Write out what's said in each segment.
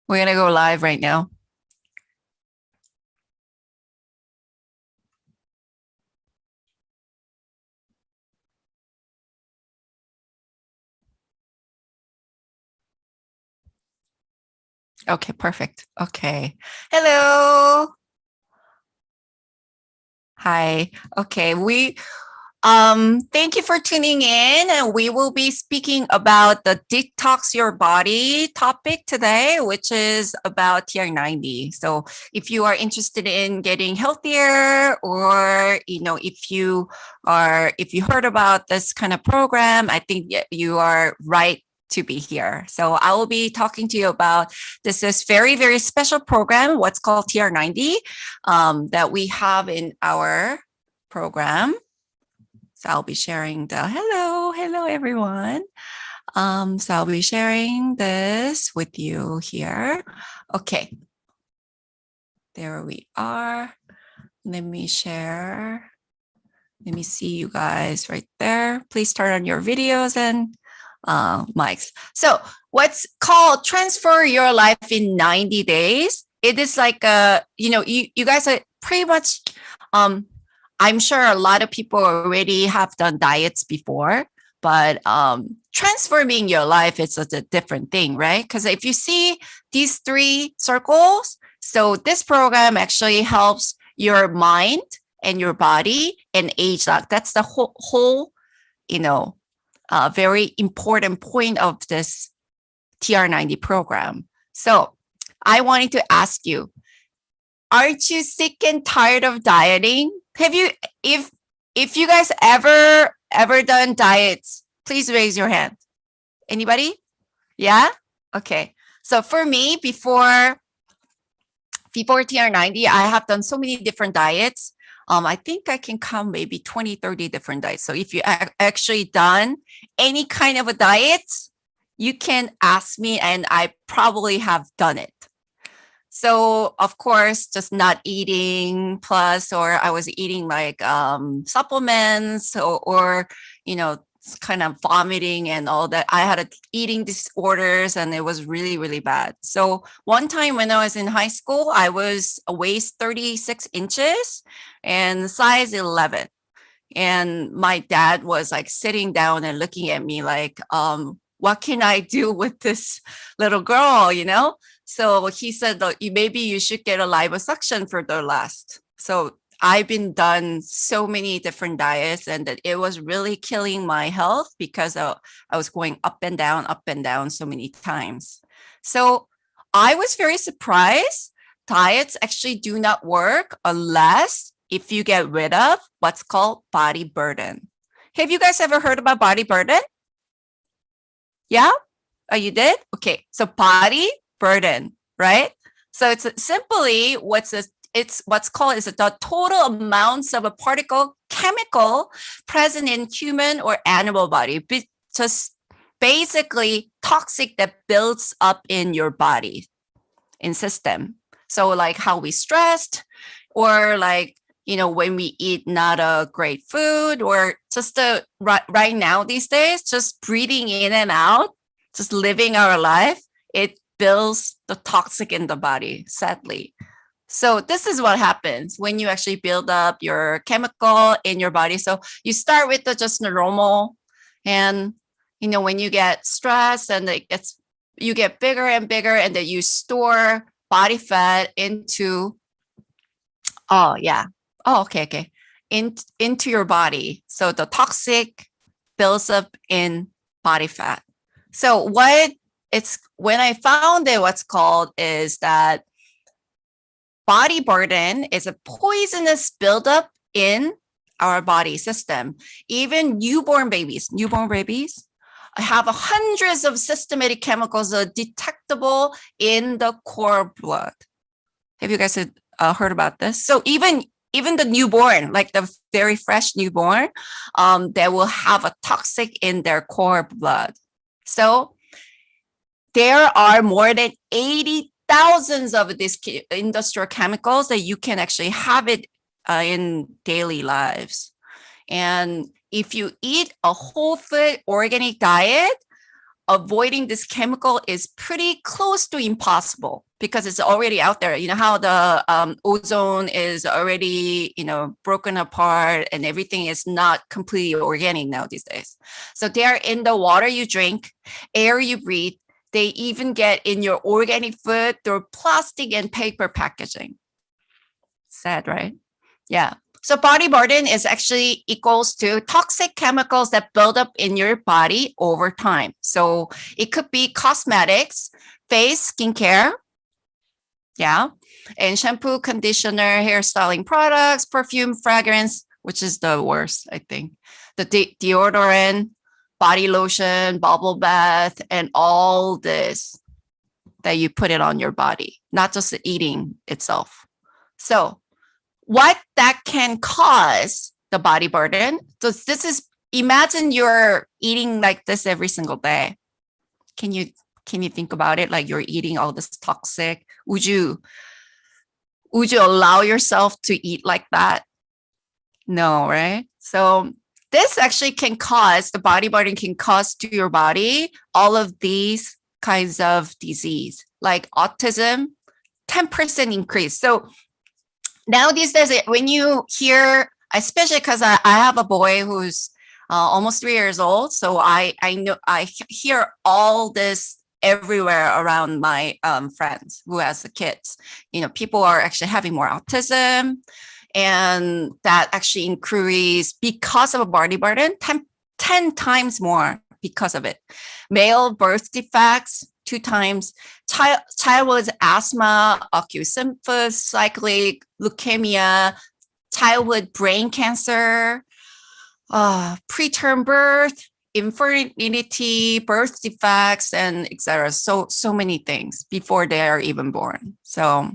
We're going to go live right now. Okay, perfect. Okay. Hello. Hi. Okay, thank you for tuning in, and we will be speaking about the detox your body topic today, which is about TR90. So if you are interested in getting healthier, or if you heard about this kind of program, I think you are right to be here. So I will be talking to you about this very, very special program, what's called TR90, that we have in our program. So I'll be sharing hello everyone. So I'll be sharing this with you here. Okay, there we are. Let me share. Let me see you guys right there. Please turn on your videos and mics. So what's called Transfer Your Life in 90 Days. It is like, you guys are pretty much, I'm sure a lot of people already have done diets before, but transforming your life is a different thing, right? Because if you see these three circles, so this program actually helps your mind and your body and age lock. That's the whole very important point of this TR90 program. So I wanted to ask you, aren't you sick and tired of dieting? Have you, if you guys ever done diets, please raise your hand. Anybody? Yeah? Okay. So for me, before TR90, I have done so many different diets. I think I can count maybe 20, 30 different diets. So if you actually done any kind of a diet, you can ask me and I probably have done it. So of course, just not eating plus, or I was eating like supplements or kind of vomiting and all that. I had eating disorders and it was really, really bad. So one time when I was in high school, I was waist 36 inches and size 11. And my dad was like sitting down and looking at me like, what can I do with this little girl, So he said, maybe you should get a liposuction for the last. So I've been done so many different diets, and that it was really killing my health because I was going up and down so many times. So I was very surprised. Diets actually do not work unless if you get rid of what's called body burden. Have you guys ever heard about body burden? Yeah? Oh, you did? Okay. So body burden, right? So it's simply what's called is the total amounts of a particle chemical present in human or animal body, just basically toxic that builds up in your body in system. So like how we stressed, or like when we eat not a great food, or just right now these days, just breathing in and out, just living our life, it builds the toxic in the body, sadly. So this is what happens when you actually build up your chemical in your body. So you start with just normal, and when you get stressed and you get bigger and bigger, and then you store body fat into, oh yeah, oh okay, into your body. So the toxic builds up in body fat. So when I found it, what's called is that body burden is a poisonous buildup in our body system. Even newborn babies have hundreds of systematic chemicals detectable in the core blood. Have you guys heard about this? So even the newborn, like the very fresh newborn, they will have a toxic in their core blood. So there are more than 80,000 of these industrial chemicals that you can actually have it in daily lives. And if you eat a whole food organic diet, avoiding this chemical is pretty close to impossible because it's already out there. You know how the ozone is already, broken apart and everything is not completely organic now these days. So they are in the water you drink, air you breathe. They even get in your organic food through plastic and paper packaging. Sad, right? Yeah. So body burden is actually equals to toxic chemicals that build up in your body over time. So it could be cosmetics, face, skincare, yeah, and shampoo, conditioner, hairstyling products, perfume, fragrance, which is the worst, I think. The deodorant, body lotion, bubble bath, and all this that you put it on your body, not just the eating itself. So what that can cause the body burden. So this is, imagine you're eating like this every single day. Can you think about it? Like you're eating all this toxic. Would you allow yourself to eat like that? No, right? So this actually can cause, the body burden can cause to your body all of these kinds of disease, like autism, 10% increase. So now these days, when you hear, especially because I have a boy who's almost 3 years old, so I know I hear all this everywhere around my friends who has the kids. People are actually having more autism, and that actually increase because of a body burden 10 times more because of it. Male birth defects, 2 times, child with asthma, acute symphysis, cyclic leukemia, childhood brain cancer, preterm birth, infertility, birth defects, and etc. So many things before they are even born. So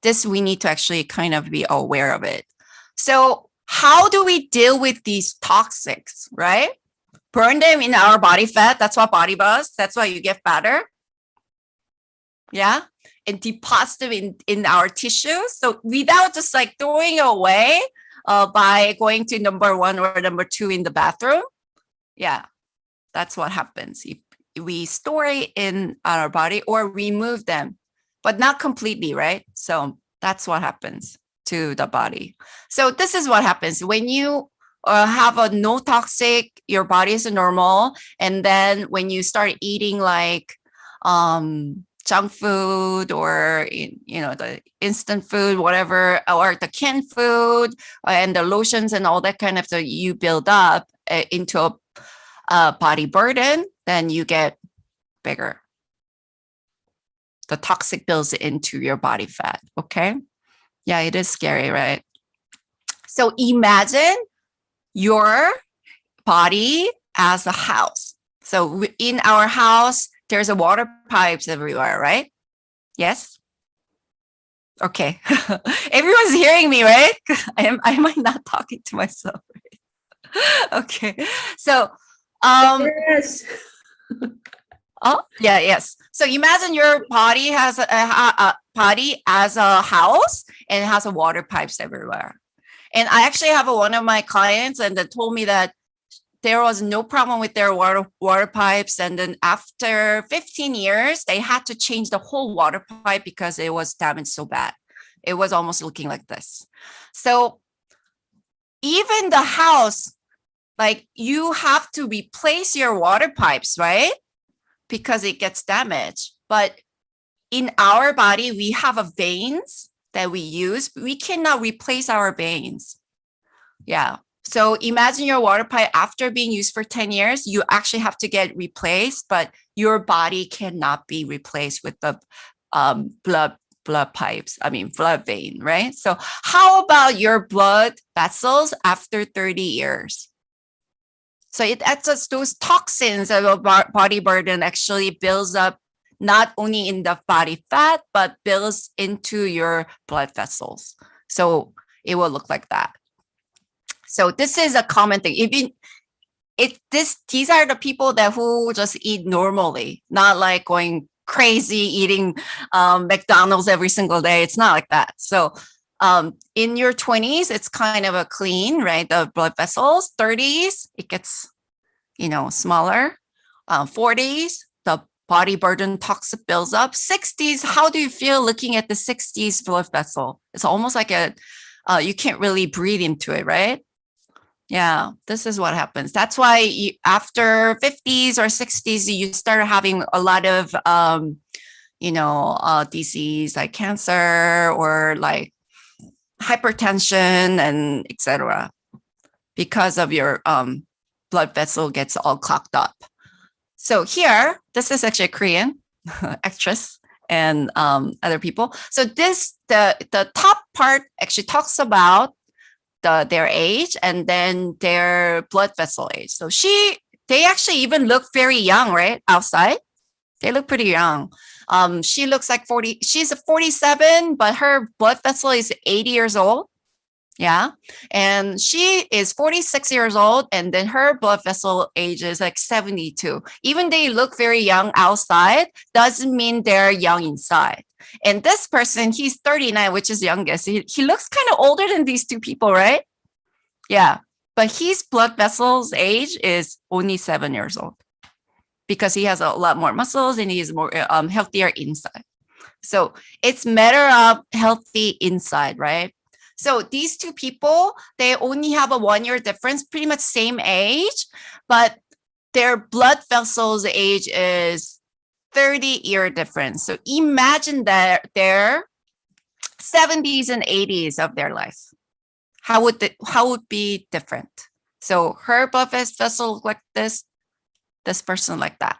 this, we need to actually kind of be aware of it. So how do we deal with these toxics, right? Burn them in our body fat. That's what body does. That's why you get fatter. Yeah. And deposit them in our tissues. So without just like throwing away by going to number 1 or number 2 in the bathroom. Yeah. That's what happens. If we store it in our body or remove them, but not completely, right? So that's what happens to the body. So this is what happens when you have a no toxic, your body is normal. And then when you start eating like junk food or the instant food, whatever, or the canned food and the lotions and all that kind of stuff, you build up into a body burden, then you get bigger. The toxic builds into your body fat. Okay. Yeah, it is scary, right? So imagine your body as a house. So in our house, there's a water pipes everywhere, right? Yes. Okay. Everyone's hearing me, right? I might not talking to myself. Right? Okay. So, yes. oh yeah, yes. So imagine your body has a body as a house and it has a water pipes everywhere. And I actually have one of my clients and they told me that there was no problem with their water pipes. And then after 15 years, they had to change the whole water pipe because it was damaged so bad. It was almost looking like this. So even the house, like you have to replace your water pipes, right? Because it gets damaged. But in our body, we have a veins that we use. We cannot replace our veins. Yeah. So imagine your water pipe after being used for 10 years, you actually have to get replaced, but your body cannot be replaced with the blood pipes, blood vein, right? So how about your blood vessels after 30 years? So it adds those toxins of a body burden actually builds up not only in the body fat, but builds into your blood vessels. So it will look like that. So this is a common thing. These are the people who just eat normally, not like going crazy eating McDonald's every single day. It's not like that. So in your 20s, it's kind of a clean, right? The blood vessels. 30s, it gets, smaller. 40s, the body burden toxic builds up. 60s, how do you feel looking at the 60s blood vessel? It's almost like you can't really breathe into it, right? Yeah, this is what happens. That's why after 50s or 60s, you start having a lot of, disease like cancer or like hypertension and etc. because of your blood vessel gets all clogged up. So here, this is actually a Korean actress and other people. So the top part actually talks about their age and then their blood vessel age. So they actually even look very young, right? Outside, they look pretty young. She looks like 40. She's 47, but her blood vessel is 80 years old. Yeah. And she is 46 years old, and then her blood vessel age is like 72. Even they look very young outside, doesn't mean they're young inside. And this person, he's 39, which is youngest. He looks kind of older than these two people, right? Yeah. But his blood vessels age is only 7 years old because he has a lot more muscles and he's more healthier inside. So it's matter of healthy inside, right? So these two people, they only have a 1 year difference, pretty much same age, but their blood vessels age is 30-year difference. So imagine that their 70s and 80s of their life. How would be different? So her blood vessel look like this person like that.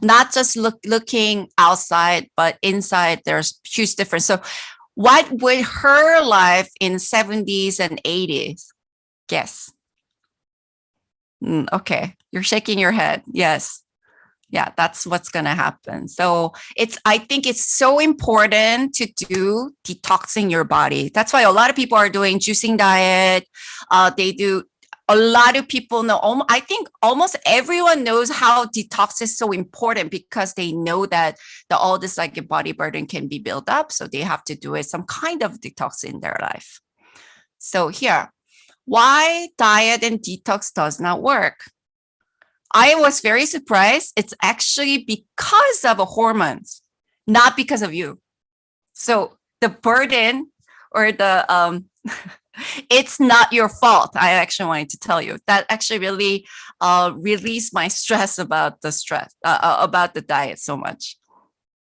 Not just looking outside, but inside there's huge difference. So what would her life in 70s and 80s? Guess. Okay, you're shaking your head. Yes. Yeah, that's what's going to happen. So I think it's so important to do detoxing your body. That's why a lot of people are doing juicing diet. They do. A lot of people know, I think almost everyone knows how detox is so important because they know that all this like body burden can be built up. So they have to do it, some kind of detox in their life. So here, why diet and detox does not work. I was very surprised. It's actually because of hormones, not because of you. So the burden or the it's not your fault. I actually wanted to tell you that actually really released my stress about the diet so much.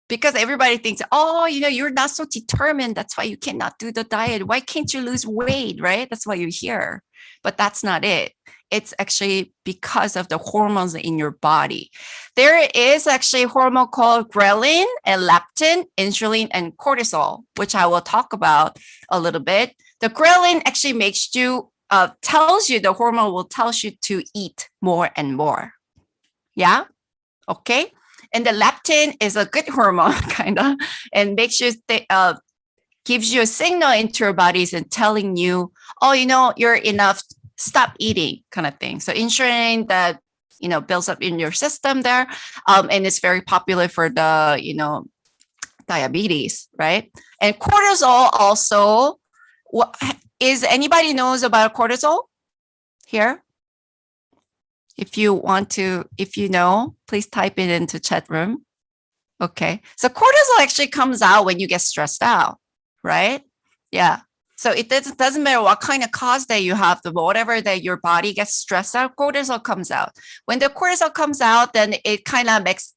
Because everybody thinks, oh, you're not so determined. That's why you cannot do the diet. Why can't you lose weight, right? That's why you hear. But that's not it. It's actually because of the hormones in your body. There is actually a hormone called ghrelin and leptin, insulin, and cortisol, which I will talk about a little bit. The ghrelin actually makes you, tells you, the hormone will tell you to eat more and more. Yeah? Okay? And the leptin is a good hormone, kind of, and makes you, gives you a signal into your bodies and telling you, oh, you're enough, stop eating, kind of thing. So insulin that, builds up in your system there. And it's very popular for the, diabetes, right? And cortisol also, is anybody knows about cortisol here? If you know, please type it into chat room. Okay. So cortisol actually comes out when you get stressed out, right? Yeah. So it doesn't matter what kind of cause that you have, whatever that your body gets stressed out, cortisol comes out. When the cortisol comes out, then it kind of makes,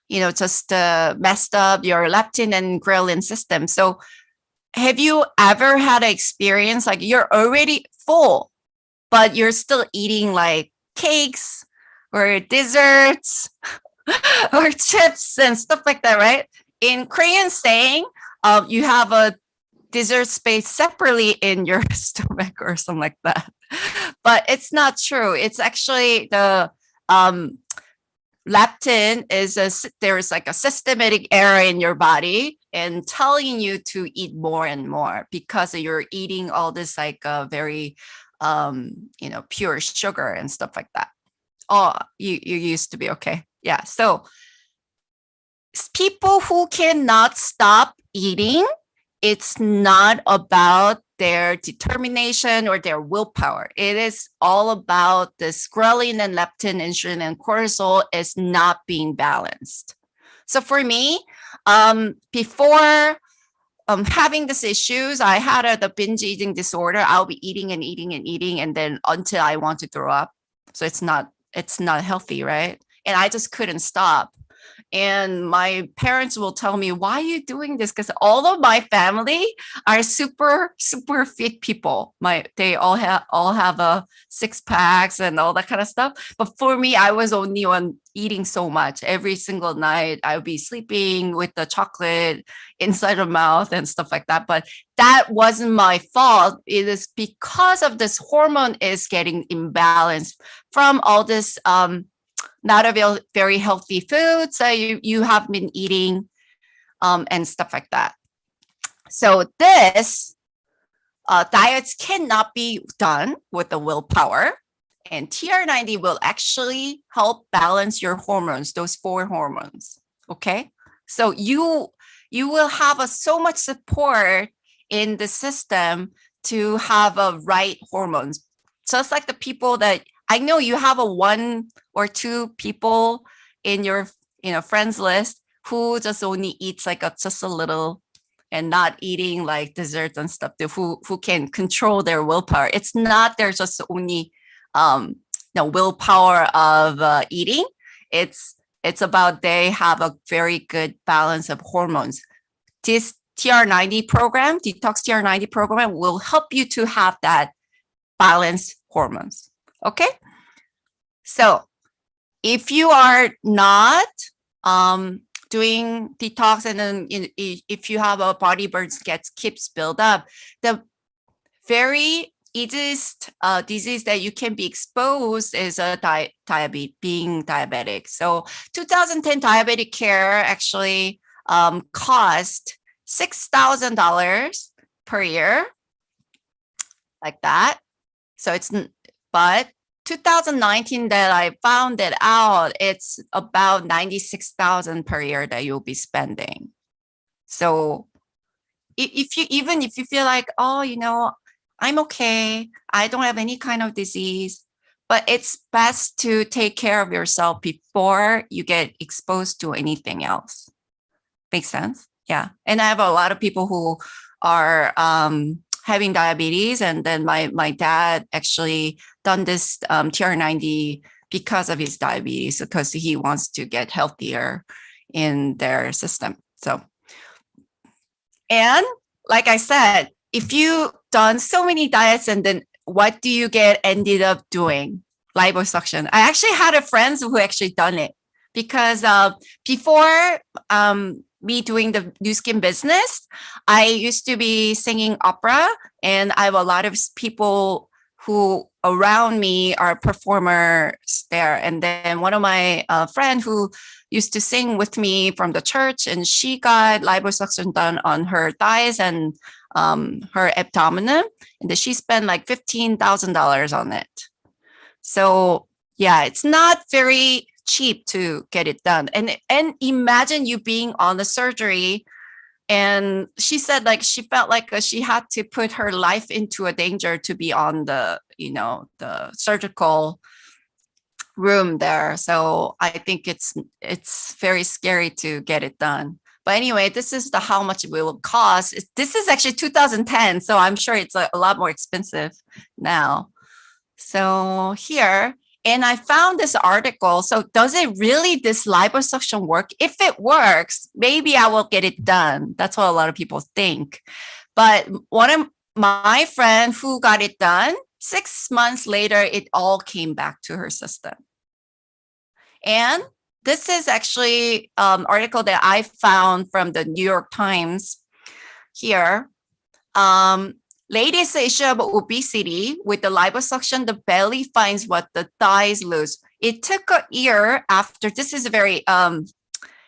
just messed up your leptin and ghrelin system. So have you ever had an experience like you're already full, but you're still eating like cakes or desserts or chips and stuff like that, right? In Korean saying, you have a dessert space separately in your stomach or something like that. But it's not true. It's actually the leptin there's like a systematic error in your body and telling you to eat more and more because you're eating all this like very pure sugar and stuff like that. Oh, you used to be okay. Yeah. So people who cannot stop eating, it's not about their determination or their willpower. It is all about this ghrelin and leptin, insulin, and cortisol is not being balanced. So for me, before having these issues, I had the binge eating disorder. I'll be eating and eating and eating, and then until I want to throw up. So it's not healthy, right? And I just couldn't stop. And my parents will tell me, why are you doing this? Because all of my family are super, super fit people. They all have a six packs and all that kind of stuff. But for me, I was only on eating so much. Every single night I would be sleeping with the chocolate inside the mouth and stuff like that. But that wasn't my fault. It is because of this hormone is getting imbalanced from all this not a very healthy foods that you have been eating and stuff like that. So this diets cannot be done with the willpower, and TR90 will actually help balance your hormones, those 4 hormones. Okay, so you will have so much support in the system to have a right hormones, just like the people that I know you have a 1 or 2 people in your friends list who just only eats like just a little and not eating like desserts and stuff, who can control their willpower. It's not there's just only willpower of eating. It's about they have a very good balance of hormones. This TR90 program, Detox TR90 program, will help you to have that balanced hormones. Okay, so if you are not doing detox, and then if you have a body burn keeps build up, the very easiest disease that you can be exposed is a being diabetic. So 2010 diabetic care actually cost $6,000 per year, like that. So but 2019 that I found it out, it's about 96,000 per year that you'll be spending. So if you feel like, oh, I'm okay, I don't have any kind of disease, but it's best to take care of yourself before you get exposed to anything else. Makes sense? Yeah. And I have a lot of people who are having diabetes, and then my dad actually done this TR90 because of his diabetes, because he wants to get healthier in their system. So, and like I said, if you done so many diets, and then what do you ended up doing? Liposuction. I actually had a friend who actually done it, because before me doing the new skin business, I used to be singing opera, and I have a lot of people who around me are performers there. And then one of my friend who used to sing with me from the church, and she got liposuction done on her thighs and her abdomen, and then she spent like $15,000 on it. So yeah, it's not very cheap to get it done. And imagine you being on the surgery, and she said like she felt like she had to put her life into a danger to be on the the surgical room there. So I think it's very scary to get it done. But anyway, this is how much it will cost. This is actually 2010, so I'm sure it's a lot more expensive now. So here, and I found this article. So does it really, this liposuction work? If it works, maybe I will get it done. That's what a lot of people think. But one of my friend who got it done, 6 months later, it all came back to her system. And this is actually an article that I found from the New York Times here. Latest issue of obesity, with the liposuction, the belly finds what the thighs lose. It took a year after. This is very,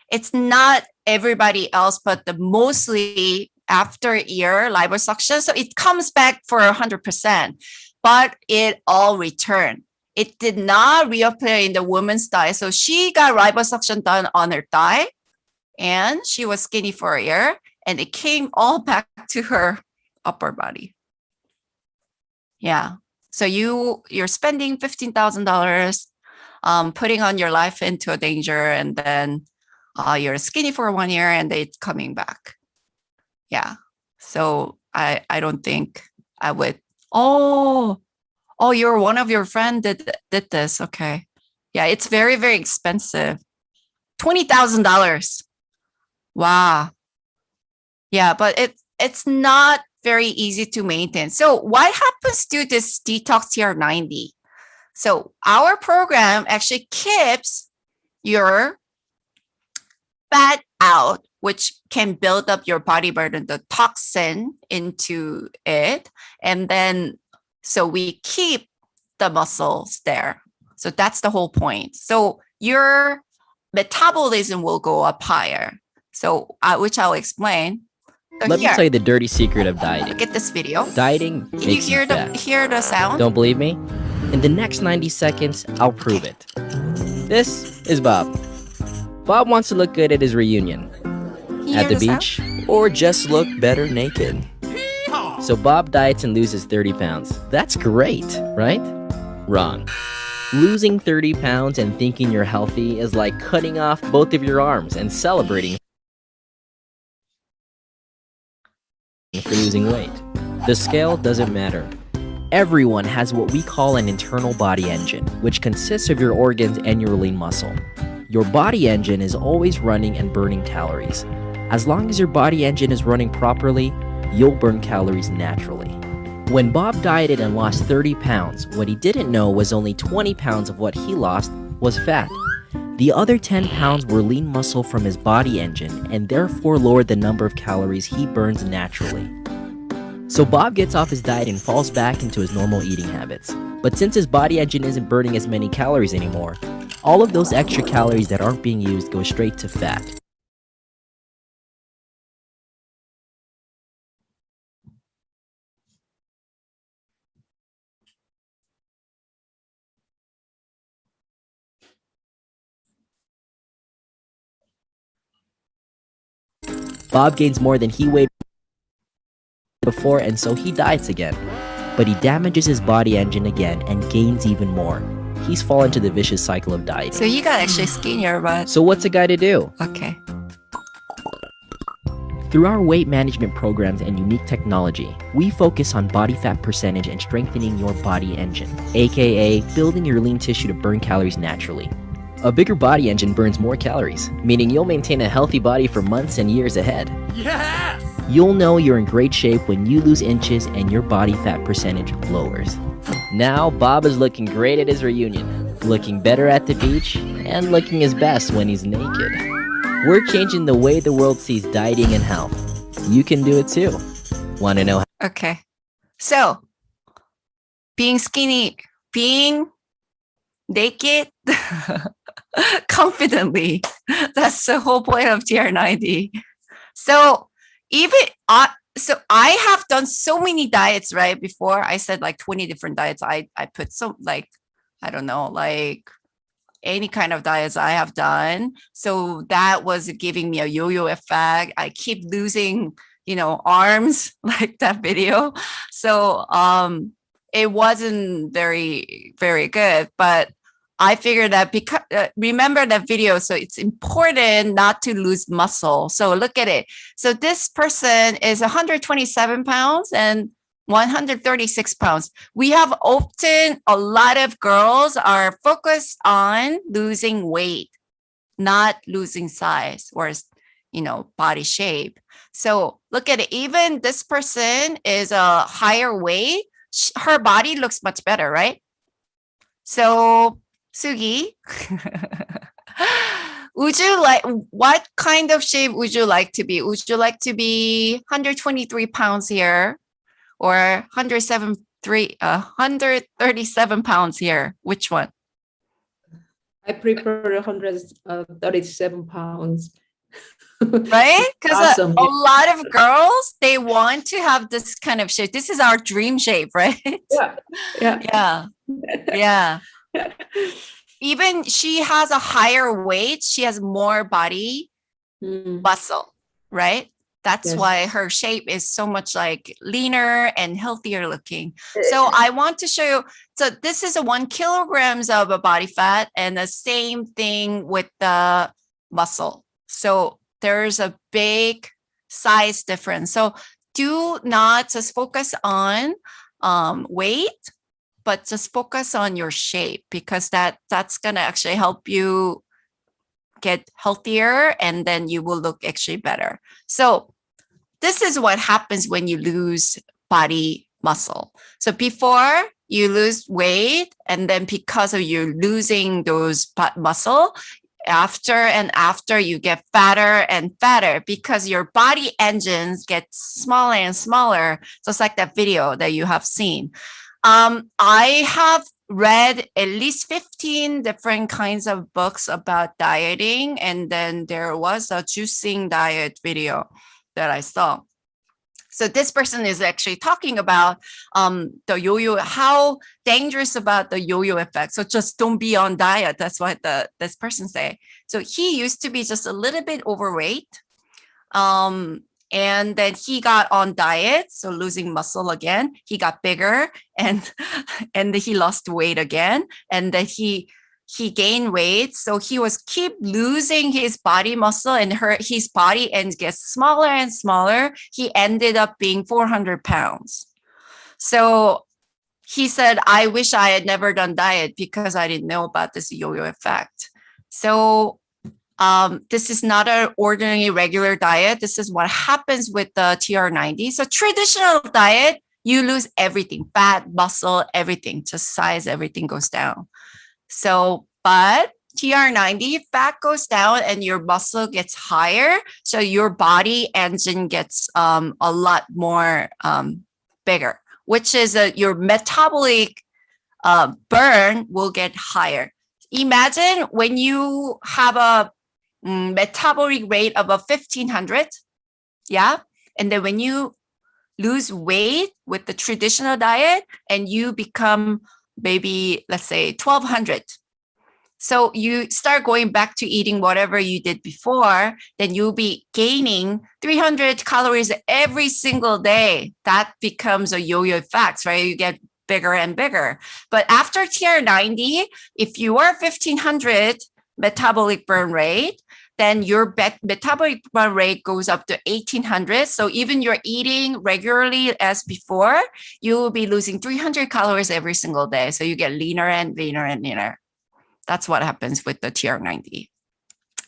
it's not everybody else, but mostly after a year liposuction. So it comes back for 100%, but it all returned. It did not reappear in the woman's thigh. So she got liposuction done on her thigh, and she was skinny for a year, and it came all back to her upper body. Yeah. So you're spending $15,000, putting on your life into a danger, and then you're skinny for 1 year and it's coming back. Yeah. So I don't think I would. Oh, you're one of your friend did this. Okay. Yeah, it's very, very expensive. $20,000. Wow. Yeah, but it's not very easy to maintain. So what happens to this Detox TR90? So our program actually keeps your fat out, which can build up your body burden, the toxin into it. And then, so we keep the muscles there. So that's the whole point. So your metabolism will go up higher. So, which I'll explain. So Let me here, tell you the dirty secret of dieting. look at this video. Dieting Can you makes hear you fat. hear the sound? Don't believe me? In the next 90 seconds, I'll prove it. This is Bob. Bob wants to look good at his reunion, You at hear the sound? beach, Or just look better naked. so Bob diets and loses 30 pounds. That's great, right? Wrong. Losing 30 pounds and thinking you're healthy is like cutting off both of your arms and celebrating for losing weight. The scale doesn't matter. Everyone has what we call an internal body engine, which consists of your organs and your lean muscle. Your body engine is always running and burning calories. As long as your body engine is running properly, you'll burn calories naturally. When Bob dieted and lost 30 pounds, what he didn't know was only 20 pounds of what he lost was fat. The other 10 pounds were lean muscle from his body engine and therefore lowered the number of calories he burns naturally. So Bob gets off his diet and falls back into his normal eating habits. But since his body engine isn't burning as many calories anymore, all of those extra calories that aren't being used go straight to fat. Bob gains more than he weighed before, and so he diets again. But he damages his body engine again and gains even more. He's fallen into the vicious cycle of dieting. So you got actually skinnier, but So what's a guy to do? okay. Through our weight management programs and unique technology, we focus on body fat percentage and strengthening your body engine, aka building your lean tissue to burn calories naturally. A bigger body engine burns more calories, meaning you'll maintain a healthy body for months and years ahead. Yes! You'll know you're in great shape when you lose inches and your body fat percentage lowers. Now, Bob is looking great at his reunion, looking better at the beach, and looking his best when he's naked. We're changing the way the world sees dieting and health. You can do it too. Want to know how? Okay. So being skinny, being naked confidently. That's the whole point of TR90. So even so I have done so many diets, right? Before I said like 20 different diets. I put some like, I don't know, like any kind of diets I have done. So that was giving me a yo-yo effect. I keep losing, arms like that video. So it wasn't very, very good, but I figured that because remember that video. So it's important not to lose muscle. So look at it. So this person is 127 pounds and 136 pounds. We have often a lot of girls are focused on losing weight, not losing size or, body shape. So look at it. Even this person is a higher weight. Her body looks much better, right? So Sugi, what kind of shape would you like to be? Would you like to be 123 pounds here or 137 pounds here? Which one? I prefer 137 pounds. Right? Because Awesome. a lot of girls, they want to have this kind of shape. This is our dream shape, right? Yeah. Yeah. Even she has a higher weight, she has more body Mm. muscle, right? That's Yes. why her shape is so much like leaner and healthier looking. So I want to show you. So this is a 1 kilograms of a body fat, and the same thing with the muscle. So there's a big size difference. So do not just focus on weight, but just focus on your shape, because that's gonna actually help you get healthier, and then you will look actually better. So this is what happens when you lose body muscle. So before you lose weight, and then because of you losing those muscle, after you get fatter and fatter, because your body engines get smaller and smaller, just like that video that you have seen. I have read at least 15 different kinds of books about dieting, and then there was a juicing diet video that I saw. So this person is actually talking about the yo-yo, how dangerous about the yo-yo effect. So just don't be on diet. That's what this person say. So he used to be just a little bit overweight. And then he got on diet, so losing muscle again. He got bigger, and he lost weight again, and then he gained weight. So he was keep losing his body muscle, and his body ends gets smaller and smaller. He ended up being 400 pounds. So he said, I wish I had never done diet because I didn't know about this yo-yo effect. So this is not an ordinary regular diet. This is what happens with the TR90. So traditional diet, you lose everything, fat, muscle, everything, just size, everything goes down. So, but TR90, fat goes down and your muscle gets higher. So your body engine gets a lot more bigger, which is your metabolic burn will get higher. Imagine when you have a metabolic rate of a 1500, yeah, and then when you lose weight with the traditional diet and you become maybe, let's say 1200, so you start going back to eating whatever you did before, then you'll be gaining 300 calories every single day. That becomes a yo-yo effect, right? You get bigger and bigger. But after TR90, if you are 1500 metabolic burn rate, then your metabolic burn rate goes up to 1800. So even you're eating regularly as before, you will be losing 300 calories every single day. So you get leaner and leaner and leaner. That's what happens with the TR90.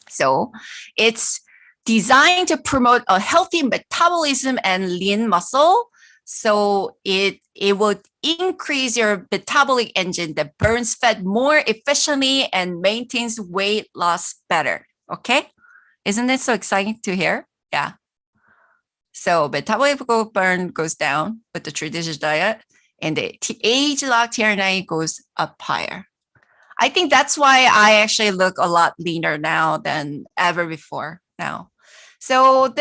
So it's designed to promote a healthy metabolism and lean muscle. So it will increase your metabolic engine that burns fat more efficiently and maintains weight loss better. Okay, isn't it so exciting to hear? Yeah. So metabolic burn goes down with the traditional diet, and the age-locked TR90 goes up higher. I think that's why I actually look a lot leaner now than ever before now. So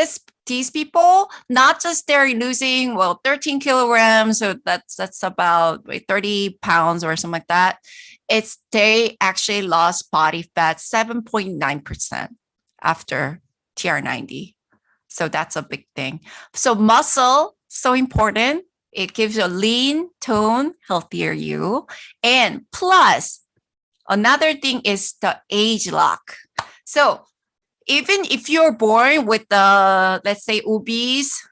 these people, not just they're losing 13 kilograms, so that's about 30 pounds or something like that. They actually lost body fat 7.9% after TR90. So that's a big thing. So muscle, so important. It gives you a lean, tone, healthier you. And plus, another thing is the age lock. So even if you're born with the, let's say, obese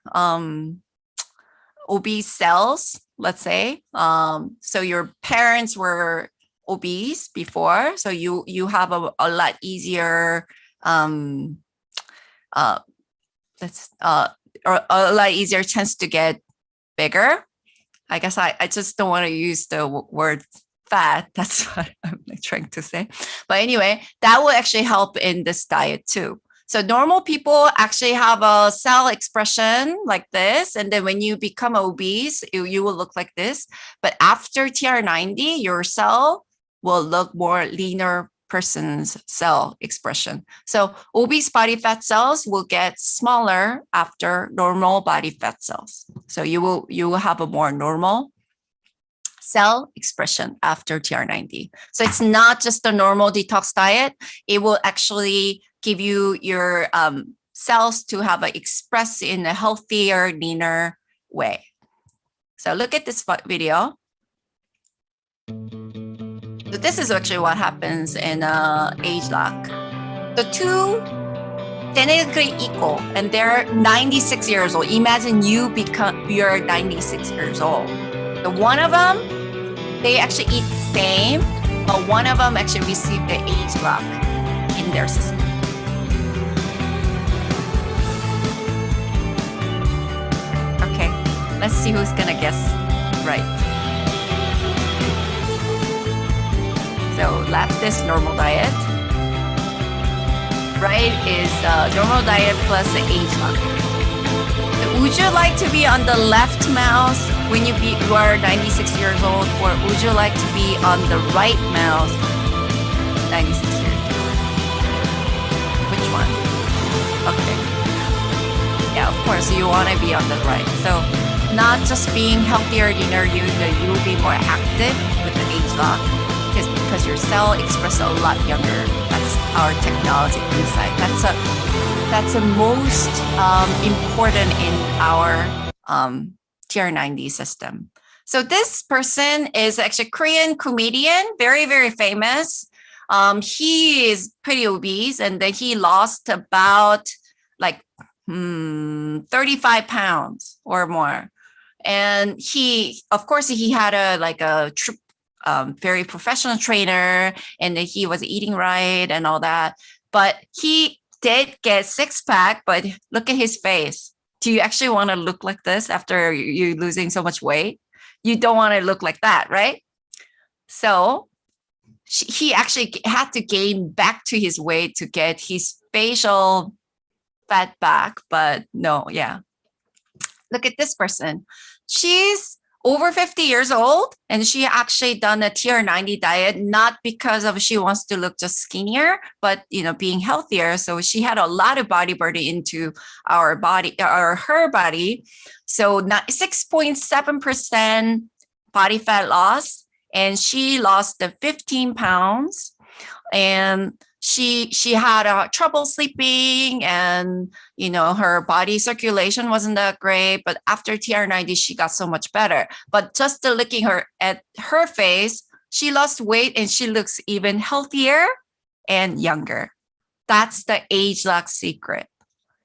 cells, let's say, so your parents were obese before, so you have a lot easier or a lot easier chance to get bigger. I guess I just don't want to use the word fat. That's what I'm trying to say. But anyway, that will actually help in this diet too. So normal people actually have a cell expression like this. And then when you become obese, you will look like this. But after TR90, your cell will look more leaner person's cell expression. So obese body fat cells will get smaller after normal body fat cells. So you will have a more normal cell expression after TR90. So it's not just a normal detox diet. It will actually give you your cells to have express in a healthier, leaner way. So look at this video. So this is actually what happens in age lock. The two genetically equal, and they're 96 years old. Imagine you're 96 years old. The one of them, they actually eat the same, but one of them actually received the age lock in their system. Okay, let's see who's gonna guess right. So left is normal diet. Right is normal diet plus the age lock. So would you like to be on the left mouse when you are 96 years old, or would you like to be on the right mouse 96 years old? Which one? Okay. Yeah, of course you want to be on the right. So not just being healthier, leaner, you will be more active with the age lock because your cell express a lot younger. That's our technology inside. That's the most important in our TR90 system. So this person is actually a Korean comedian, very, very famous. He is pretty obese, and then he lost about like 35 pounds or more. And of course, he had a very professional trainer, and he was eating right and all that. But he did get six-pack, but look at his face. Do you actually want to look like this after you losing so much weight? You don't want to look like that, right? So he actually had to gain back to his weight to get his facial fat back, but no, yeah. Look at this person. She's over 50 years old, and she actually done a TR90 diet, not because of she wants to look just skinnier, but being healthier. So she had a lot of body burden into her body. So 6.7% body fat loss, and she lost the 15 pounds, and she had trouble sleeping, and her body circulation wasn't that great. But after TR90, she got so much better. But just looking at her face, she lost weight and she looks even healthier and younger. That's the age lock secret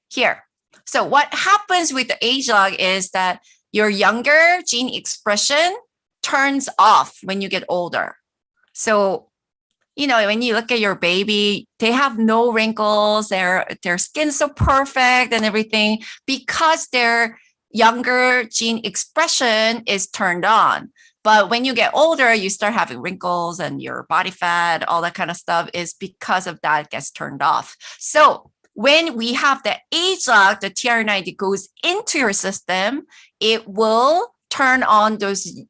here. So what happens with the age lock is that your younger gene expression turns off when you get older. So when you look at your baby, they have no wrinkles, their skin's so perfect and everything because their younger gene expression is turned on. But when you get older, you start having wrinkles and your body fat, all that kind of stuff is because of that gets turned off. So when we have the age lock, the TR90 goes into your system, it will turn on those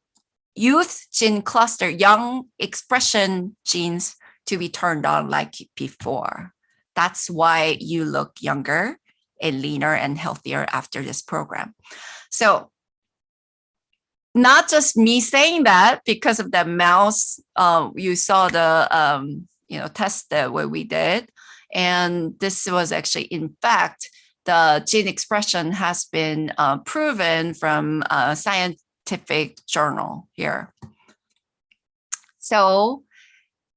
youth gene cluster, young expression genes to be turned on like before. That's why you look younger and leaner and healthier after this program. So not just me saying that because of the mouse, you saw the test that we did. And this was actually, in fact, the gene expression has been proven from a scientific journal here. So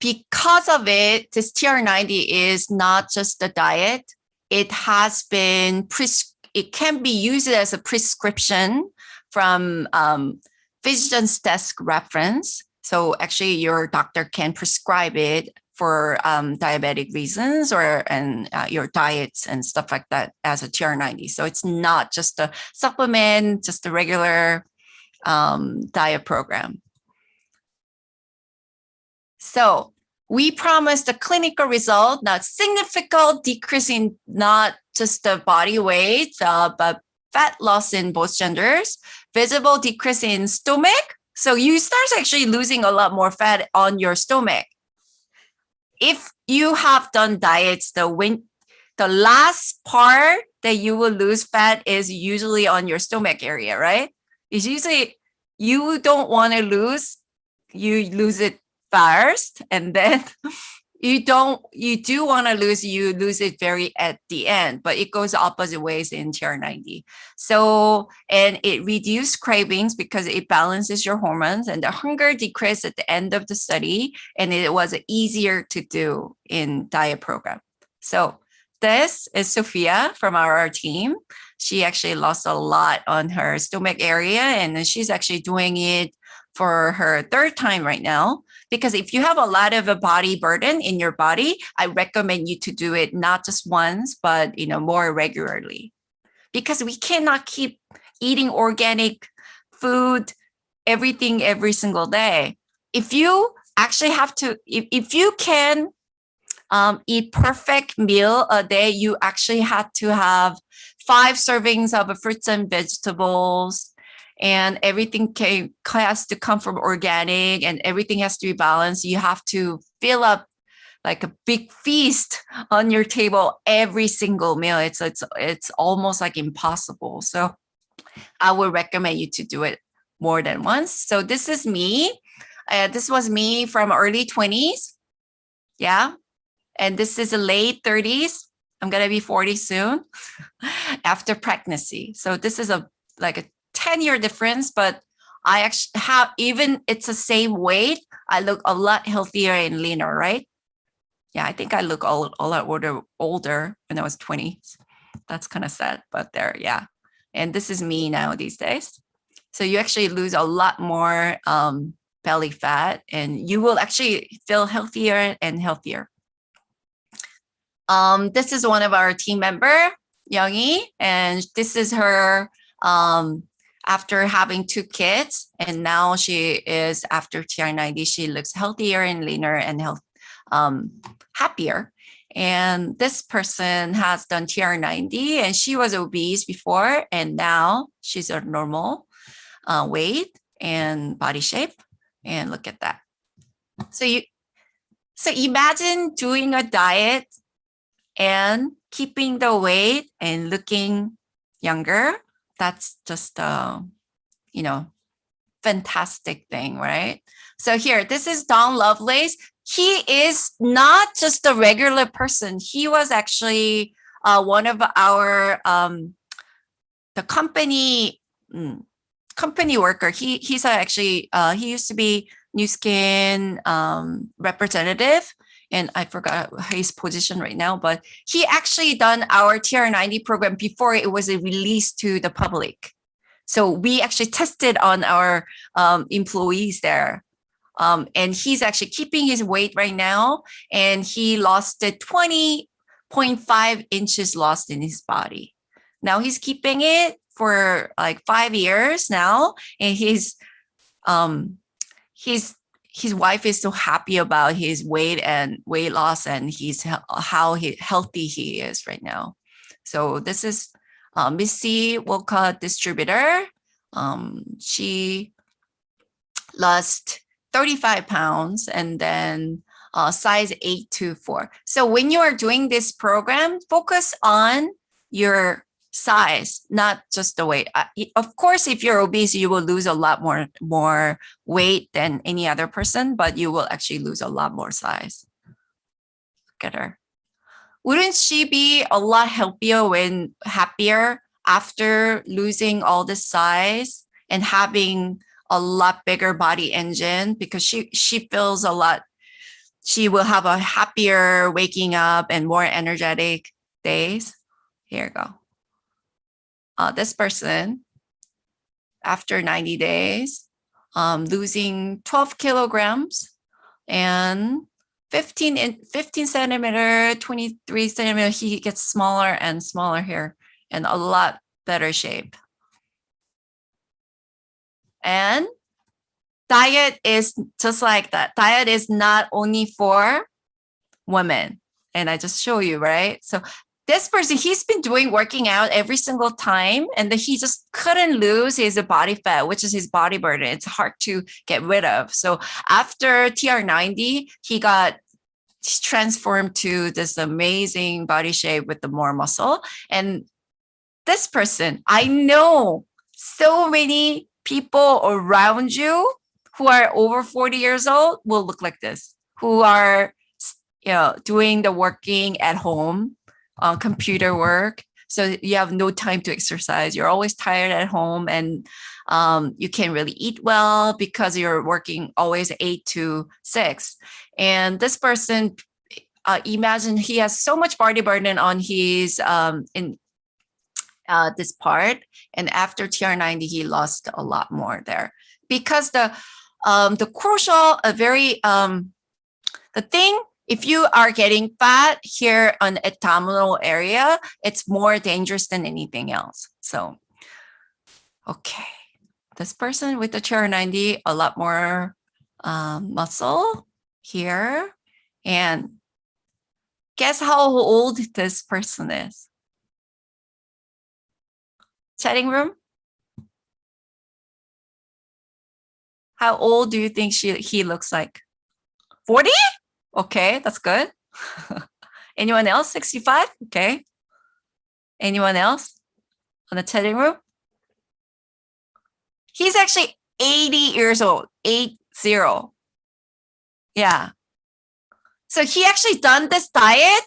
because of it, this TR90 is not just a diet. It has been, it can be used as a prescription from physician's desk reference. So actually your doctor can prescribe it for diabetic reasons and your diets and stuff like that as a TR90. So it's not just a supplement, just a regular diet program. So we promised a clinical result, not significant decrease in not just the body weight, but fat loss in both genders, visible decrease in stomach. So you start actually losing a lot more fat on your stomach. If you have done diets, the last part that you will lose fat is usually on your stomach area, right? It's usually you don't want to lose, you lose it first, and then you do want to lose, you lose it very at the end, but it goes opposite ways in TR90. So, and it reduces cravings because it balances your hormones, and the hunger decreased at the end of the study, and it was easier to do in diet program. So this is Sophia from our team. She actually lost a lot on her stomach area, and she's actually doing it for her third time right now. Because if you have a lot of a body burden in your body, I recommend you to do it not just once, but more regularly. Because we cannot keep eating organic food, everything every single day. If you actually have to, if you can eat perfect meal a day, you actually have to have 5 servings of fruits and vegetables, and everything has to come from organic, and everything has to be balanced. You have to fill up like a big feast on your table every single meal. It's almost like impossible. So I would recommend you to do it more than once. So this is me. This was me from early 20s. Yeah. And this is the late 30s. I'm going to be 40 soon after pregnancy. So this is like a 10-year difference, but I actually have, even it's the same weight, I look a lot healthier and leaner, right? Yeah, I think I look a lot older when I was 20. That's kind of sad, but there, yeah. And this is me now these days. So you actually lose a lot more belly fat, and you will actually feel healthier and healthier. This is one of our team member, Youngie, and this is her after having 2 kids, and now she is after TR90. She looks healthier and leaner and happier. And this person has done TR90, and she was obese before, and now she's a normal weight and body shape. And look at that. So imagine doing a diet and keeping the weight and looking younger. That's just fantastic thing, right? So here, this is Don Lovelace. He is not just a regular person. He was actually one of our the company worker. He's actually he used to be New Skin representative, and I forgot his position right now, but he actually done our TR90 program before it was released to the public. So we actually tested on our employees there. And he's actually keeping his weight right now, and he lost 20.5 inches lost in his body. Now he's keeping it for like 5 years now, and his wife is so happy about his weight and weight loss, and how healthy he is right now. So this is Missy Wolcott distributor. She lost 35 pounds, and then size 8 to 4. So when you are doing this program, focus on your size, not just the weight. Of course, if you're obese, you will lose a lot more weight than any other person, but you will actually lose a lot more size. Look at her. Wouldn't she be a lot happier after losing all this size and having a lot bigger body engine? Because she feels she will have a happier waking up and more energetic days. Here you go. This person, after 90 days, losing 12 kilograms and 15 centimeter, 23 centimeter. He gets smaller and smaller here, and a lot better shape. And diet is just like that. Diet is not only for women. And I just show you, right? So this person, he's been working out every single time, and he just couldn't lose his body fat, which is his body burden. It's hard to get rid of. So after TR90, he got transformed to this amazing body shape with the more muscle. And this person, I know so many people around you who are over 40 years old will look like this, who are doing the working at home, computer work. So you have no time to exercise. You're always tired at home, and you can't really eat well because you're working always 8 to 6. And this person, imagine he has so much body burden on his in this part, and after TR90 he lost a lot more there because the crucial the thing, if you are getting fat here on abdominal area, it's more dangerous than anything else. So okay, this person with the TR90, a lot more muscle here. And guess how old this person is? Chatting room? How old do you think he looks like? 40? Okay, that's good. Anyone else? 65? Okay. Anyone else on the chatting room? He's actually 80 years old. 80. Yeah. So he actually done this diet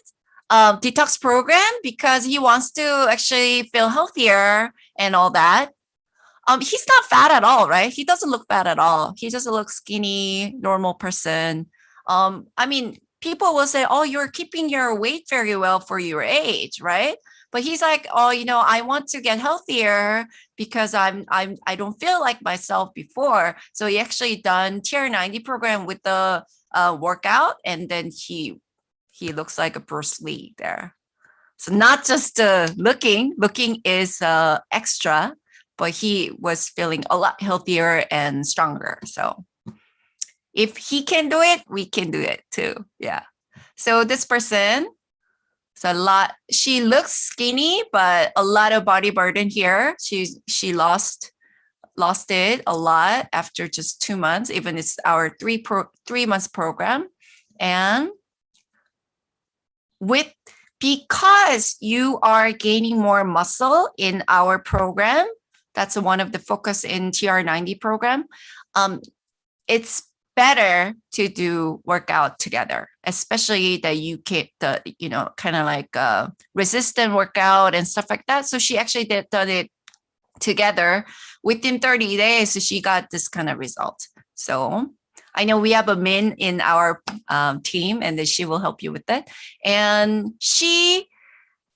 detox program because he wants to actually feel healthier and all that. He's not fat at all, right? He doesn't look fat at all. He just looks skinny, normal person. I mean, people will say, "Oh, you're keeping your weight very well for your age," right? But he's like, "Oh, I want to get healthier because I don't feel like myself before." So he actually done TR90 program with the workout, and then he looks like a Bruce Lee there. So not just looking is extra, but he was feeling a lot healthier and stronger. So if he can do it, we can do it too. Yeah. So this person, she looks skinny, but a lot of body burden here. She lost it a lot after just 2 months, even it's our 3 months program. And because you are gaining more muscle in our program, that's one of the focus in TR90 program. It's better to do workout together, especially that you get the, kind of like resistant workout and stuff like that. So she actually done it together within 30 days. So she got this kind of result. So I know we have a Min in our team, and then she will help you with that. And she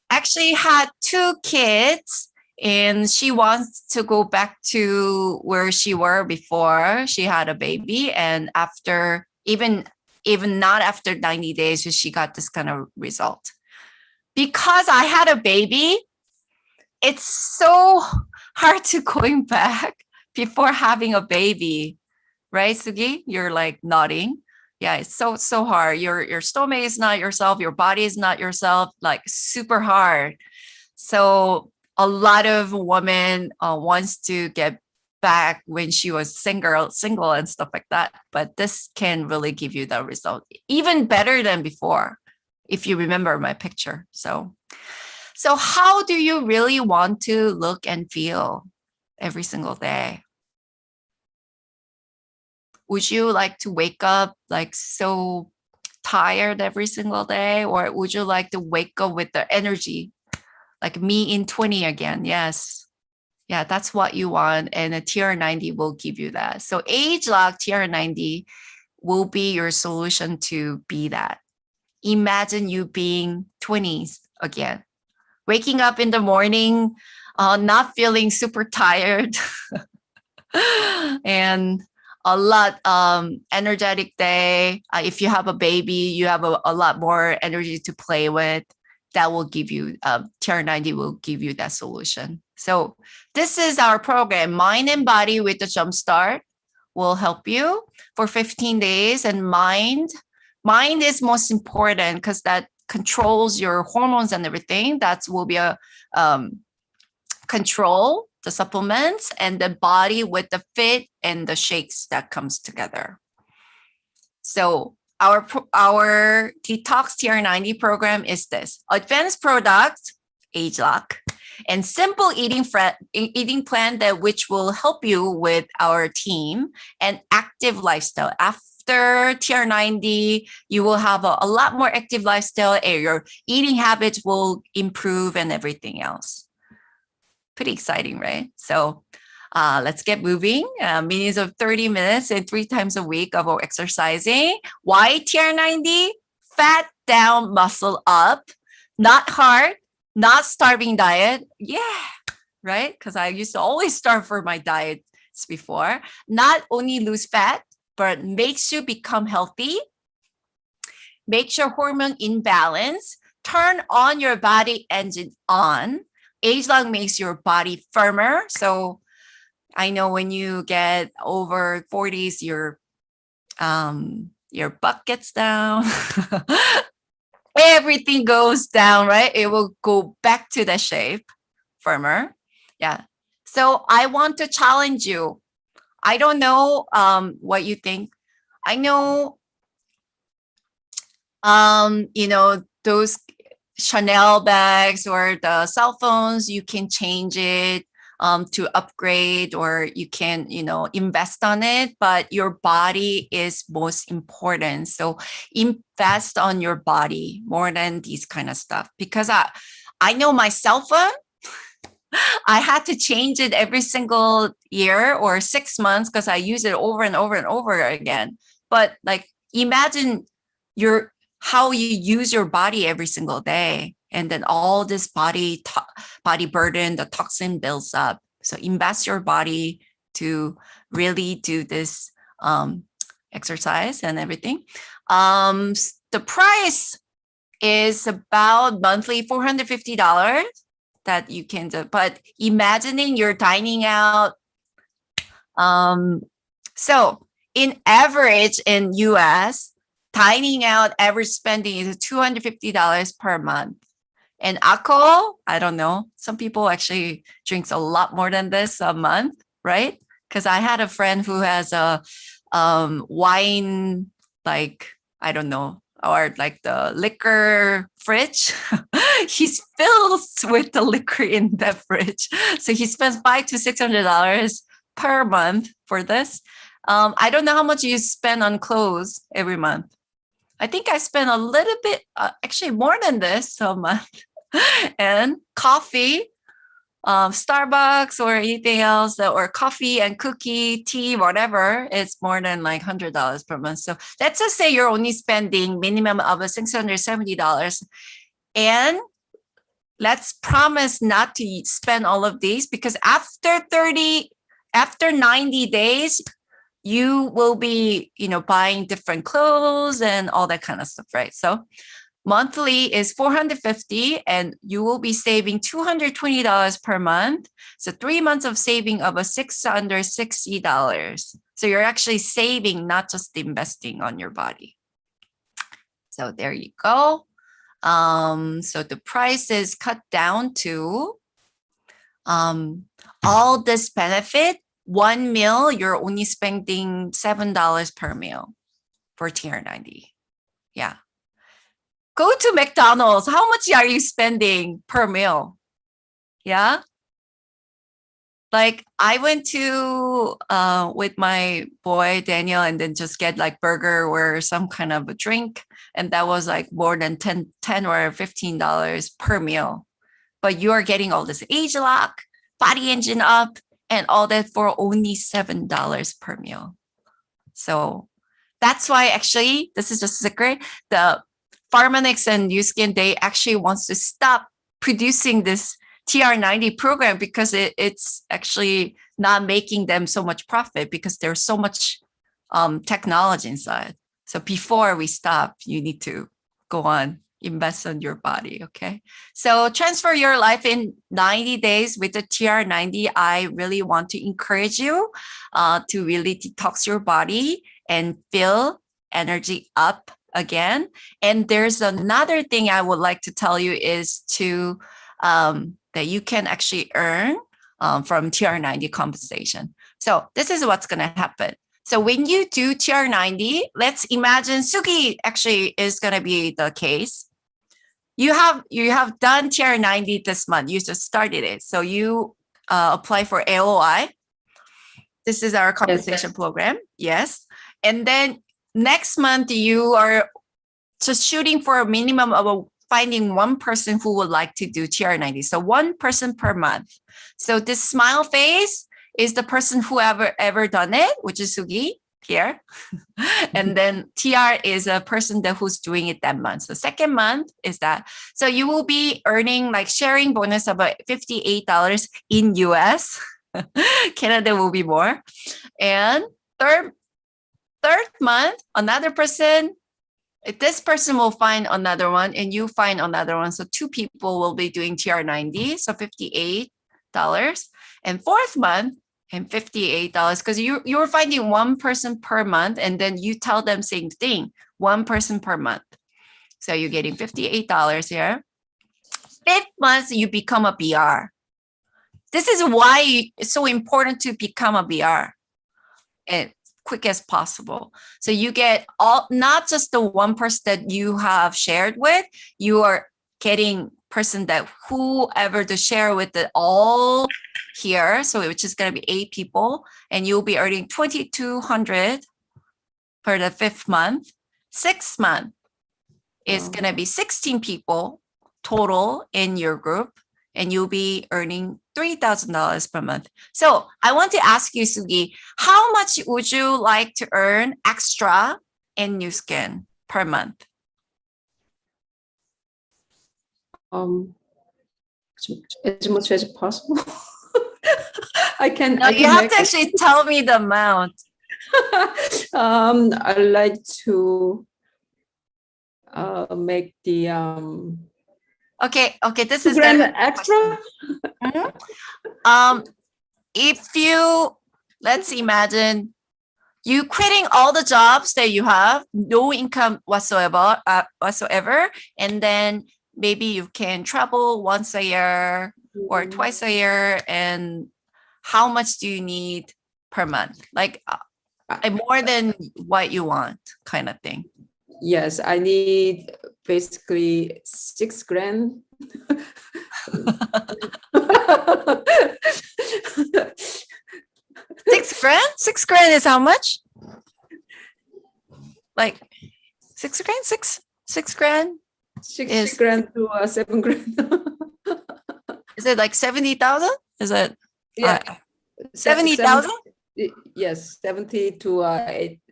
actually had 2 kids, and she wants to go back to where she were before she had a baby. And after even not after 90 days, she got this kind of result. Because I had a baby, it's so hard to going back before having a baby, right, Sugi? You're like nodding. Yeah, it's so hard. Your stomach is not yourself. Your body is not yourself. Like super hard. So a lot of women wants to get back when she was single and stuff like that. But this can really give you the result, even better than before, if you remember my picture. So how do you really want to look and feel every single day? Would you like to wake up like so tired every single day? Or would you like to wake up with the energy, like me in 20 again? Yes. Yeah, that's what you want. And a TR90 will give you that. So age lock TR90 will be your solution to be that. Imagine you being 20s again, waking up in the morning, not feeling super tired and a lot energetic day. If you have a baby, you have a lot more energy to play with. That will give you, TR90 will give you that solution. So this is our program, Mind and Body with the Jumpstart will help you for 15 days. And mind is most important because that controls your hormones and everything. That will be a control the supplements, and the body with the fit and the shakes that comes together. So our Detox TR90 program is this: advanced product, age lock, and simple eating plan that which will help you with our team, and active lifestyle. After after TR90, you will have a lot more active lifestyle, and your eating habits will improve and everything else. Pretty exciting, right? So let's get moving. Meetings of 30 minutes and 3 times a week of exercising. Why TR90? Fat down, muscle up, not hard, not starving diet. Yeah, right? Because I used to always starve for my diets before. Not only lose fat, but makes you become healthy, makes your hormone in balance, turn on your body engine on. Age long makes your body firmer. So I know when you get over 40s, your butt gets down. Everything goes down, right? It will go back to the shape, firmer. Yeah. So I want to challenge you. I don't know what you think. I know, those Chanel bags or the cell phones, you can change it to upgrade, or you can, invest on it, but your body is most important. So invest on your body more than these kind of stuff, because I know my cell phone, I had to change it every single year or 6 months because I use it over and over and over again. But like, imagine how you use your body every single day, and then all this body burden, the toxin builds up. So invest your body to really do this exercise and everything. The price is about monthly $450 that you can do. But imagining you're dining out. So in average in US, dining out average spending is $250 per month. And alcohol, I don't know. Some people actually drinks a lot more than this a month, right? Because I had a friend who has a wine, like, I don't know, or like the liquor fridge. He's filled with the liquor in that fridge. So he spends $500 to $600 per month for this. I don't know how much you spend on clothes every month. I think I spend a little bit, actually more than this a month. And coffee, Starbucks or anything else, or coffee and cookie, tea, whatever, it's more than like $100 per month. So let's just say you're only spending minimum of $670. And let's promise not to spend all of these, because after 90 days, you will be, buying different clothes and all that kind of stuff, right? So monthly is $450, and you will be saving $220 per month. So 3 months of saving of $660. So you're actually saving, not just investing on your body. So there you go. So the price is cut down to all this benefit. 1 meal, you're only spending $7 per meal for TR90. Yeah. Go to McDonald's. How much are you spending per meal? Yeah. Like I went to with my boy Daniel, and then just get like burger or some kind of a drink, and that was like more than $10 or $15 per meal. But you are getting all this age lock, body engine up, and all that for only $7 per meal. So that's why actually, this is just a secret, the Pharmanix and Uskin, they actually wants to stop producing this TR90 program, because it's actually not making them so much profit, because there's so much technology inside. So before we stop, you need to go on, invest in your body, okay? So transfer your life in 90 days with the TR90. I really want to encourage you to really detox your body and fill energy up again. And there's another thing I would like to tell you is that you can actually earn from TR90 compensation. So this is what's going to happen. So when you do TR90, let's imagine Sugi actually is going to be the case. You have done TR90 this month. You just started it. So you apply for AOI. This is our compensation program. Yes. And then next month you are just shooting for a minimum of finding one person who would like to do TR90. So one person per month. So this smile face is the person who ever done it, which is Sugi here. And then TR is a person who's doing it that month. So second month is that. So you will be earning like sharing bonus about $58 in US. Canada will be more. And third month, another person, this person will find another one and you find another one. So two people will be doing TR90. So $58. And fourth month, and $58 because you're finding one person per month and then you tell them same thing, one person per month. So you're getting $58 here. Fifth month, you become a BR. This is why it's so important to become a BR as quick as possible. So you get not just the one person that you have shared with, you are getting person that whoever to share with it all here. So which is going to be 8 people and you'll be earning $2,200 for the 5th month. 6th month is going to be 16 people total in your group and you'll be earning $3,000 per month. So I want to ask you, Sugi, how much would you like to earn extra in New Skin per month? As much as possible. I You have to actually tell me the amount. I like to make the Okay, this $2 is grand the extra. If you, let's imagine you quitting all the jobs that you have, no income whatsoever, and then maybe you can travel once a year or twice a year. And how much do you need per month? Like more than what you want kind of thing. Yes, I need basically $6 grand. 6 grand? 6 grand is how much? Like 6 grand? 6 grand? 6 grand to 7 grand. Is it like 70,000? Is it? Yeah. 70,000? Yes, 70 to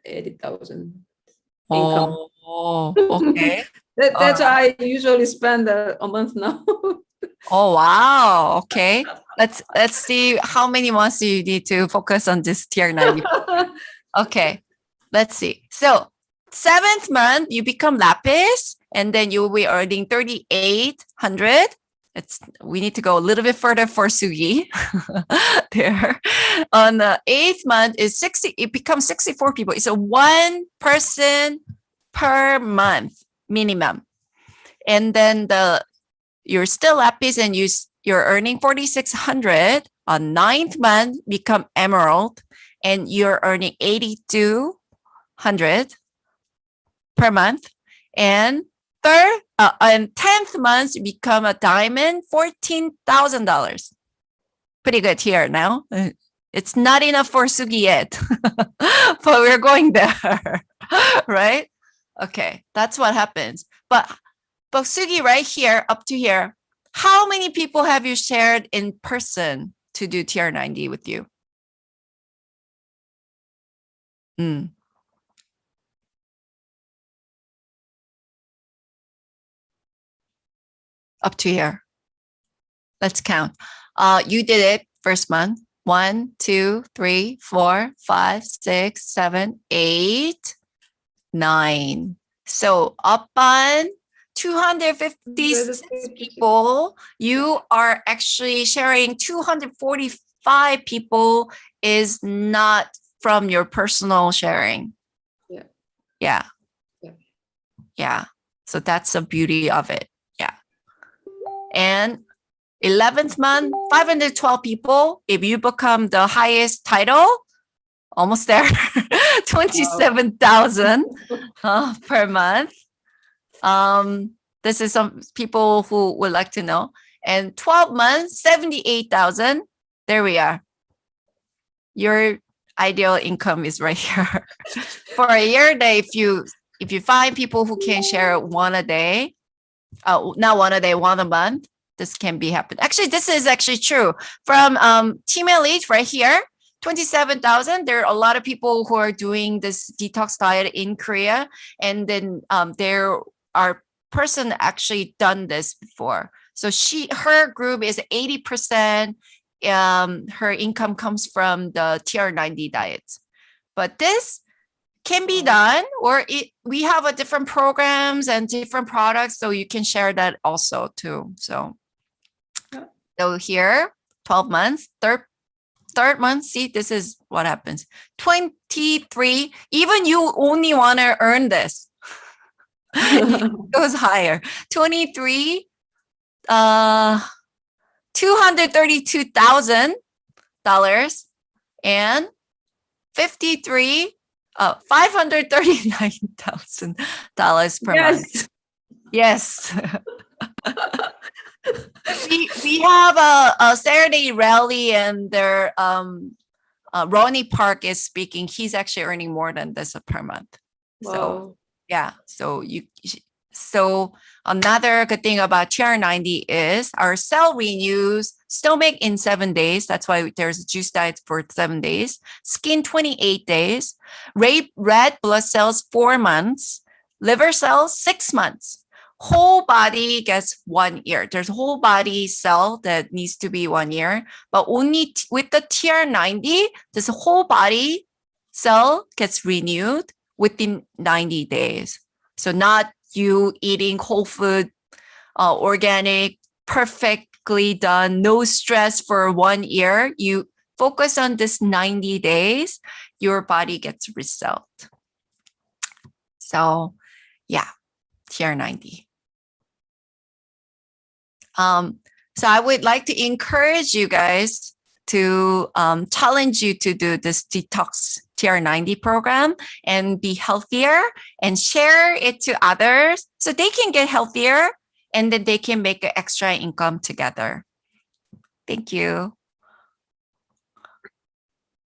80,000 income. Oh, okay. That's what I usually spend a month now. Oh, wow. Okay. Let's see how many months you need to focus on this tier 90. Okay. Let's see. So 7th month, you become Lapis and then you will be earning 3,800. We need to go a little bit further for Sugi there. On the 8th month is 60, it becomes 64 people. It's a 1 person per month minimum. And then you're still Lapis and you're earning 4,600. On 9th month, become Emerald and you're earning 8,200 per month. And 10th month, you become a Diamond, $14,000. Pretty good here now. It's not enough for Sugi yet, but we're going there, right? Okay, that's what happens. But Sugi, right here, up to here, how many people have you shared in person to do TR90 with you? Up to here. Let's count. You did it first month. 1, 2, 3, 4, 5, 6, 7, 8, 9. So up on 256 people, you are actually sharing 245 people is not from your personal sharing. Yeah. So that's the beauty of it. Yeah. And 11th month, 512 people. If you become the highest title, almost there, 27,000 per month. This is some people who would like to know. And 12 months, 78,000. There we are. ideal income is right here. For a year day, if you find people who can share one a day, not one a day, one a month, this can be happening. Actually, this is actually true. From Team Elite right here, 27,000. There are a lot of people who are doing this detox diet in Korea. And then there are person actually done this before. So her group is 80%. Her income comes from the TR90 diets. But this can be done, or we have a different programs and different products, so you can share that also too. So here, 12 months, third month, see, this is what happens. 23, even you only want to earn this. It goes higher. 23, $232,000 and 53, $539,000 per month. Yes. we have a Saturday rally, and their Ronnie Park is speaking. He's actually earning more than this per month. Wow. So yeah, so another good thing about TR90 is our cell renews stomach in 7 days. That's why there's a juice diet for 7 days. Skin 28 days. Red blood cells 4 months. Liver cells 6 months. Whole body gets 1 year. There's a whole body cell that needs to be 1 year, but only with the TR90, this whole body cell gets renewed within 90 days. So not you eating whole food, organic, perfectly done, no stress for 1 year. You focus on this 90 days, your body gets reset. So yeah, TR90. So I would like to encourage you guys to challenge you to do this Detox TR90 program and be healthier, and share it to others so they can get healthier, and then they can make an extra income together. Thank you.